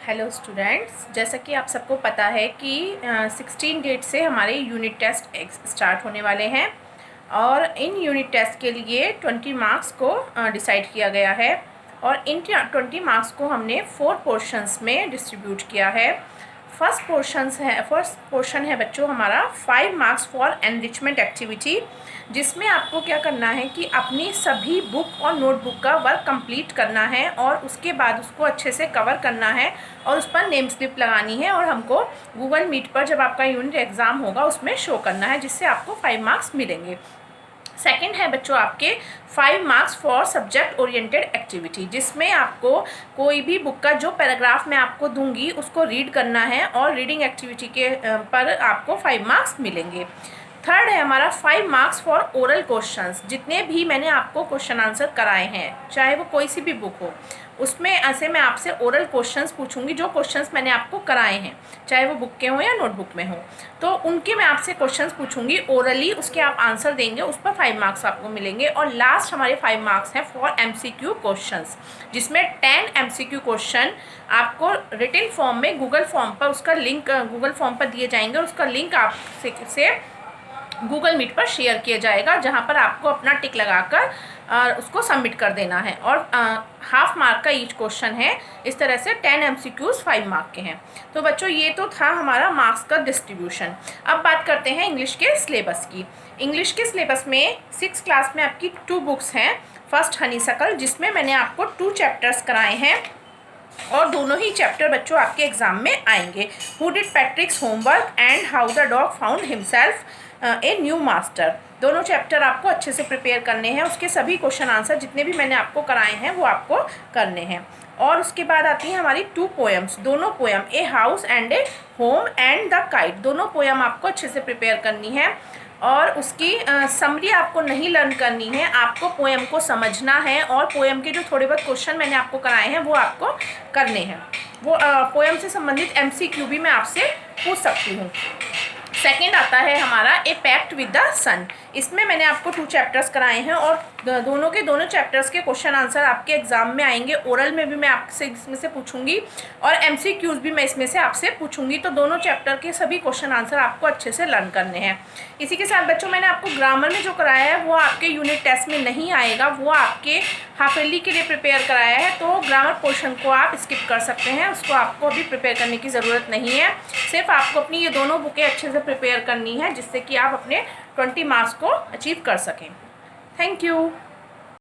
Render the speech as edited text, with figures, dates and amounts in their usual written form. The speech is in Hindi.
हेलो स्टूडेंट्स, जैसा कि आप सबको पता है कि 16 डेट से हमारे यूनिट टेस्ट स्टार्ट होने वाले हैं और इन यूनिट टेस्ट के लिए 20 मार्क्स को डिसाइड किया गया है और इन 20 मार्क्स को हमने 4 पोर्शंस में डिस्ट्रीब्यूट किया है। फर्स्ट पोर्शन है बच्चों हमारा 5 मार्क्स फॉर एनरिचमेंट एक्टिविटी, जिसमें आपको क्या करना है कि अपनी सभी बुक और नोटबुक का वर्क कंप्लीट करना है और उसके बाद उसको अच्छे से कवर करना है और उस पर नेम स्लिप लगानी है और हमको गूगल मीट पर जब आपका यूनिट एग्ज़ाम होगा उसमें शो करना है, जिससे आपको 5 मार्क्स मिलेंगे। सेकंड है बच्चों आपके 5 marks for subject oriented activity, जिसमें आपको कोई भी बुक का जो पैराग्राफ मैं आपको दूंगी उसको रीड करना है और रीडिंग एक्टिविटी के पर आपको 5 मार्क्स मिलेंगे। थर्ड है हमारा 5 मार्क्स फॉर ओरल क्वेश्चंस। जितने भी मैंने आपको क्वेश्चन आंसर कराए हैं, चाहे वो कोई सी भी बुक हो, उसमें ऐसे मैं आपसे ओरल क्वेश्चंस पूछूंगी। जो क्वेश्चंस मैंने आपको कराए हैं, चाहे वो बुक के हों या नोटबुक में हो, तो उनके मैं आपसे क्वेश्चंस पूछूंगी ओरली, उसके आप आंसर देंगे, उस पर 5 मार्क्स आपको मिलेंगे। और लास्ट हमारे 5 मार्क्स हैं फॉर MCQ क्वेश्चंस, जिसमें 10 MCQ क्वेश्चन आपको रिटन फॉर्म में गूगल फॉर्म पर उसका लिंक गूगल फॉर्म पर दिए जाएंगे। उसका लिंक आप से गूगल मीट पर शेयर किया जाएगा, जहां पर आपको अपना टिक लगाकर उसको सबमिट कर देना है और हाफ मार्क का ईच क्वेश्चन है। इस तरह से 10 MCQs 5 मार्क के हैं। तो बच्चों ये तो था हमारा मार्क्स का डिस्ट्रीब्यूशन। अब बात करते हैं इंग्लिश के सिलेबस की। इंग्लिश के सिलेबस में 6th क्लास में आपकी 2 बुक्स हैं। फर्स्ट हनीसकल, जिसमें मैंने आपको 2 चैप्टर्स कराए हैं और दोनों ही चैप्टर बच्चों आपके एग्जाम में आएंगे। Who did पैट्रिक्स homework and how the dog found himself a new master. दोनों चैप्टर आपको अच्छे से प्रिपेयर करने हैं। उसके सभी क्वेश्चन आंसर जितने भी मैंने आपको कराए हैं वो आपको करने हैं। और उसके बाद आती है हमारी 2 पोएम्स। दोनों poem, a house and A home and the kite, दोनों पोएम आपको अच्छे से प्रिपेयर करनी है और उसकी समरी आपको नहीं लर्न करनी है, आपको पोएम को समझना है और पोएम के जो थोड़े बहुत क्वेश्चन मैंने आपको कराए हैं वो आपको करने हैं। वो पोएम से संबंधित MCQ भी मैं आपसे पूछ सकती हूँ। सेकेंड आता है हमारा ए पैक्ट विद द सन। इसमें मैंने आपको 2 चैप्टर्स कराए हैं और दोनों के दोनों चैप्टर्स के क्वेश्चन आंसर आपके एग्जाम में आएंगे। ओरल में भी मैं आपसे इसमें से पूछूंगी और MCQs भी मैं इसमें से आपसे पूछूंगी। तो दोनों चैप्टर के सभी क्वेश्चन आंसर आपको अच्छे से लर्न करने हैं। इसी के साथ बच्चों मैंने आपको ग्रामर में जो कराया है वो आपके यूनिट टेस्ट में नहीं आएगा, वो आपके हाफ ईयरली के लिए प्रिपेयर कराया है। तो ग्रामर पोर्शन को आप स्किप कर सकते हैं, उसको आपको अभी प्रिपेयर करने की ज़रूरत नहीं है। सिर्फ आपको अपनी ये दोनों बुकें अच्छे से प्रिपेयर करनी है, जिससे कि आप अपने 20 मार्क्स को अचीव कर सकें। Thank you.